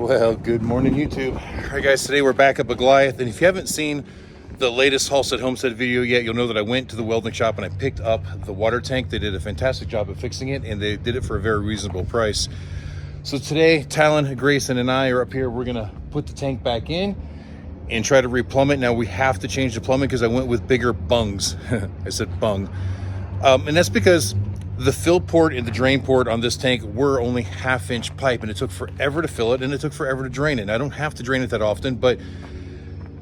Well, good morning, YouTube. All right, guys, today we're back up at Goliath, and if you haven't seen the latest HALSTEAD homestead video yet, you'll know that I went to the welding shop and I picked up the water tank. They did a fantastic job of fixing it, and they did it for a very reasonable price. So today, Talon, Grayson, and I are up here. We're gonna put the tank back in and try to replumb it. Now we have to change the plumbing because I went with bigger bungs. I said bung. And that's because the fill port and the drain port on this tank were only 1/2-inch pipe, and it took forever to fill it and it took forever to drain it. And I don't have to drain it that often, but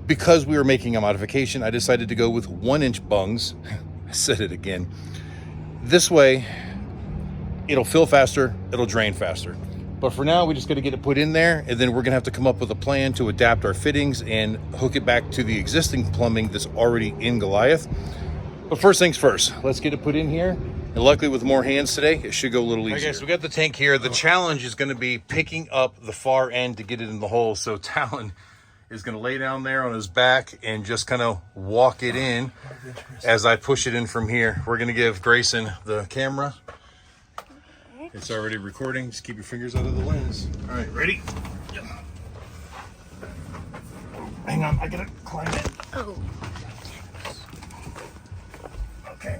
because we were making a modification, I decided to go with 1-inch bungs. I said it again. This way, it'll fill faster, it'll drain faster. But for now, we just got to get it put in there, and then we're gonna have to come up with a plan to adapt our fittings and hook it back to the existing plumbing that's already in Goliath. But first things first, let's get it put in here. And luckily with more hands today, it should go a little easier. Okay, so we got the tank here. The challenge is gonna be picking up the far end to get it in the hole. So Talon is gonna lay down there on his back and just kind of walk it in as I push it in from here. We're gonna give Grayson the camera. It's already recording. Just keep your fingers out of the lens. All right, ready? Yep. Hang on, I gotta climb it. Oh. Okay.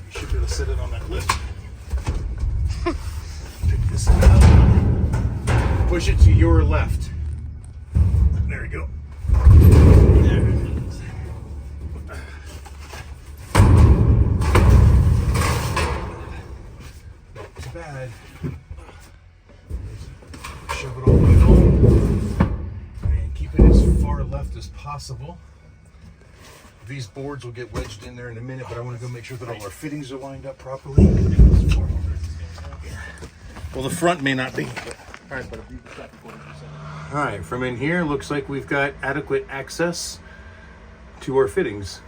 You should be able to sit it on that lift. Pick this up. Push it to your left. There we go. There it is. Not too bad. Shove it all the way home. And keep it as far left as possible. These boards will get wedged in there in a minute, but I want to go make sure that all our fittings are lined up properly. Well, the front may not be. All right, from in here, looks like we've got adequate access to our fittings.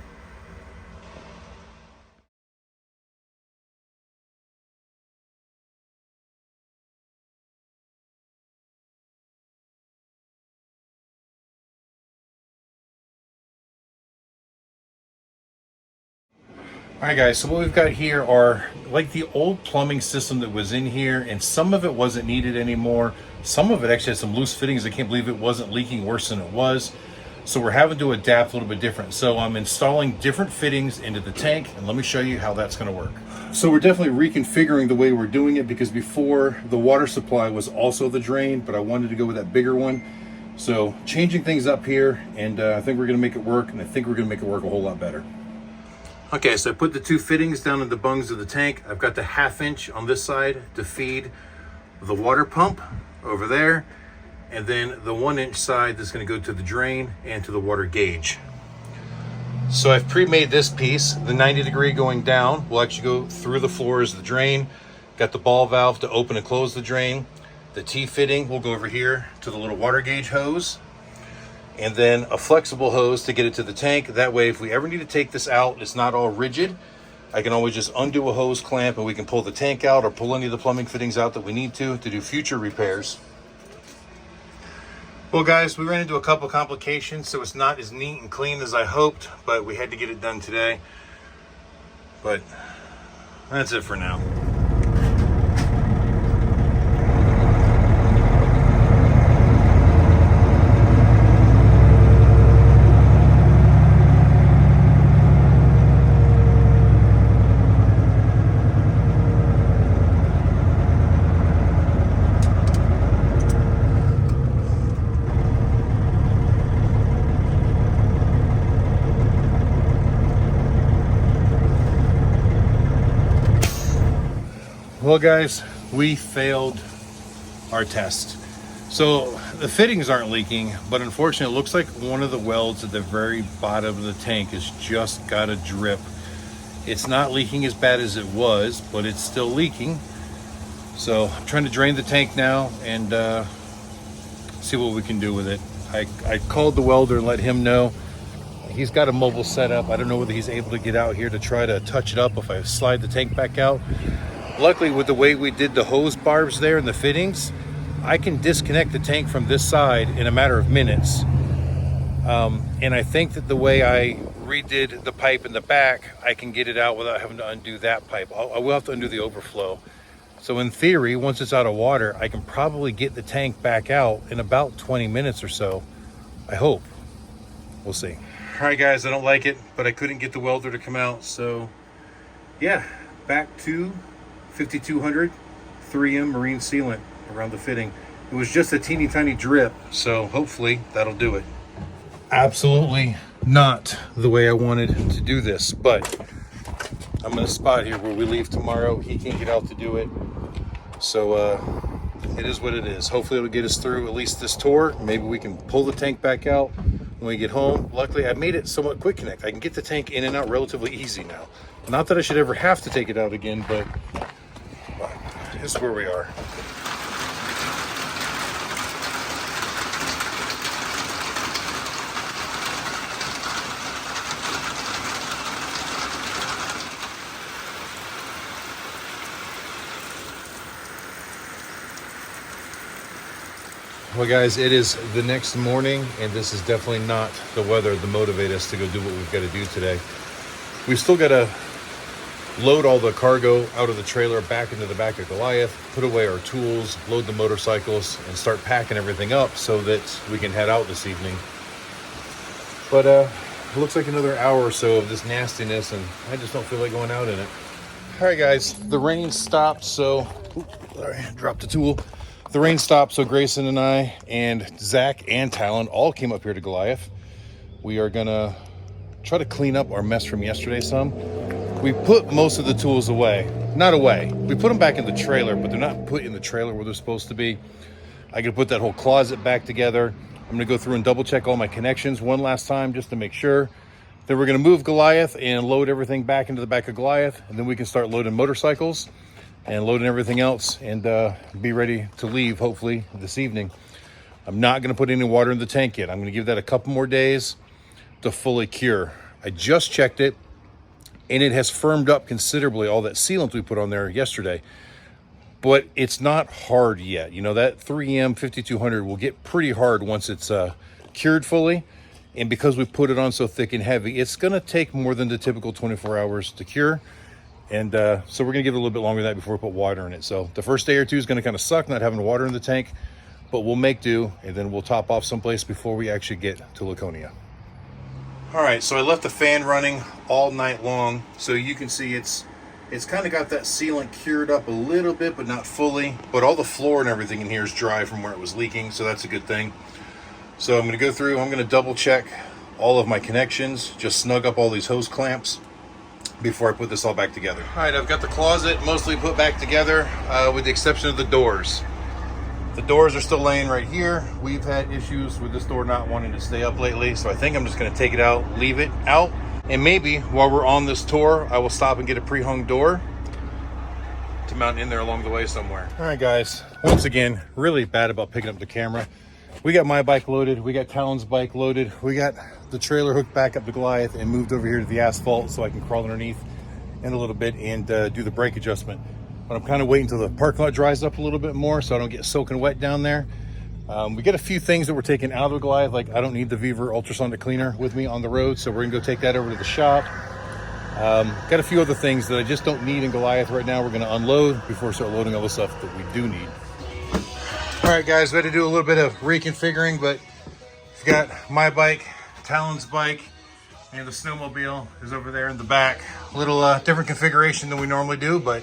All right, guys, so what we've got here are like the old plumbing system that was in here, and some of it wasn't needed anymore. Some of it actually had some loose fittings. I can't believe it wasn't leaking worse than it was. So we're having to adapt a little bit different. So I'm installing different fittings into the tank, and let me show you how that's gonna work. So we're definitely reconfiguring the way we're doing it, because before the water supply was also the drain, but I wanted to go with that bigger one. So changing things up here, and I think we're gonna make it work, and I think we're gonna make it work a whole lot better. Okay, so I put the two fittings down in the bungs of the tank. I've got the 1/2-inch on this side to feed the water pump over there, and then the 1-inch side that's gonna go to the drain and to the water gauge. So I've pre-made this piece. The 90-degree going down will actually go through the floor as the drain. Got the ball valve to open and close the drain. The T-fitting will go over here to the little water gauge hose, and then a flexible hose to get it to the tank. That way, if we ever need to take this out, it's not all rigid. I can always just undo a hose clamp and we can pull the tank out or pull any of the plumbing fittings out that we need to do future repairs. Well, guys, we ran into a couple complications, so it's not as neat and clean as I hoped, but we had to get it done today. But that's it for now. Well, guys, we failed our test. So the fittings aren't leaking, but unfortunately it looks like one of the welds at the very bottom of the tank has just got a drip. It's not leaking as bad as it was, but it's still leaking. So I'm trying to drain the tank now and see what we can do with it. I called the welder and let him know. He's got a mobile setup. I don't know whether he's able to get out here to try to touch it up if I slide the tank back out. Luckily, with the way we did the hose barbs there and the fittings, I can disconnect the tank from this side in a matter of minutes. And I think that the way I redid the pipe in the back, I can get it out without having to undo that pipe. I will have to undo the overflow. So in theory, once it's out of water, I can probably get the tank back out in about 20 minutes or so. I hope. We'll see. All right, guys, I don't like it, but I couldn't get the welder to come out. So yeah, back to 5200 3M marine sealant around the fitting. It was just a teeny tiny drip, so hopefully that'll do it. Absolutely not the way I wanted to do this, but I'm in a spot here where we leave tomorrow. He can't get out to do it, so it is what it is. Hopefully it'll get us through at least this tour. Maybe we can pull the tank back out when we get home. Luckily, I made it somewhat quick connect. I can get the tank in and out relatively easy now. Not that I should ever have to take it out again, but this is where we are. Well, guys, it is the next morning, and this is definitely not the weather to motivate us to go do what we've got to do today. We've still got to load all the cargo out of the trailer back into the back of Goliath, put away our tools, load the motorcycles, and start packing everything up so that we can head out this evening. But it looks like another hour or so of this nastiness, and I just don't feel like going out in it. All right, guys, the rain stopped, so... sorry, dropped the tool. The rain stopped, so Grayson and I and Zach and Talon all came up here to Goliath. We are gonna try to clean up our mess from yesterday some. We put most of the tools away. Not away. We put them back in the trailer, but they're not put in the trailer where they're supposed to be. I gotta put that whole closet back together. I'm gonna go through and double check all my connections one last time just to make sure. Then we're gonna move Goliath and load everything back into the back of Goliath, and then we can start loading motorcycles and loading everything else and be ready to leave hopefully this evening. I'm not gonna put any water in the tank yet. I'm gonna give that a couple more days to fully cure. I just checked it and it has firmed up considerably, all that sealant we put on there yesterday, but it's not hard yet. You know, that 3M 5200 will get pretty hard once it's cured fully. And because we put it on so thick and heavy, it's gonna take more than the typical 24 hours to cure. And so we're gonna give it a little bit longer than that before we put water in it. So the first day or two is gonna kind of suck not having water in the tank, but we'll make do, and then we'll top off someplace before we actually get to Laconia. All right, so I left the fan running all night long. So you can see it's kind of got that sealant cured up a little bit, but not fully. But all the floor and everything in here is dry from where it was leaking, so that's a good thing. So I'm gonna go through, I'm gonna double check all of my connections, just snug up all these hose clamps before I put this all back together. All right, I've got the closet mostly put back together with the exception of the doors. The doors are still laying right here. We've had issues with this door not wanting to stay up lately, so I think I'm just gonna take it out, leave it out, and maybe while we're on this tour, I will stop and get a pre-hung door to mount in there along the way somewhere. All right, guys, once again, really bad about picking up the camera. We got my bike loaded, we got Talon's bike loaded, we got the trailer hooked back up to Goliath and moved over here to the asphalt so I can crawl underneath in a little bit and do the brake adjustment. But I'm kind of waiting until the parking lot dries up a little bit more so I don't get soaking wet down there. We got a few things that we're taking out of the Goliath, like I don't need the Viver ultrasonic cleaner with me on the road, so we're gonna go take that over to the shop. Got a few other things that I just don't need in Goliath right now. We're gonna unload before we start loading all the stuff that we do need. All right, guys, we had to do a little bit of reconfiguring, but we've got my bike, Talon's bike, and the snowmobile is over there in the back. A little different configuration than we normally do, but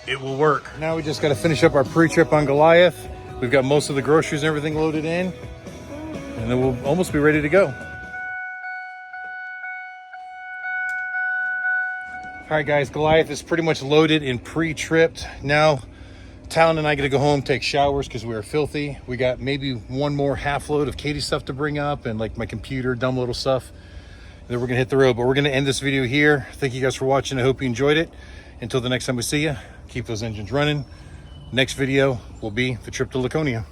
it will work. Now we just got to finish up our pre-trip on Goliath. We've got most of the groceries and everything loaded in, and then we'll almost be ready to go. All right, guys, Goliath is pretty much loaded and pre-tripped. Now, Talon and I got to go home, take showers because we are filthy. We got maybe one more half load of Katie's stuff to bring up and like my computer, dumb little stuff. And then we're gonna hit the road, but we're gonna end this video here. Thank you guys for watching. I hope you enjoyed it. Until the next time we see you, keep those engines running. Next video will be the trip to Laconia.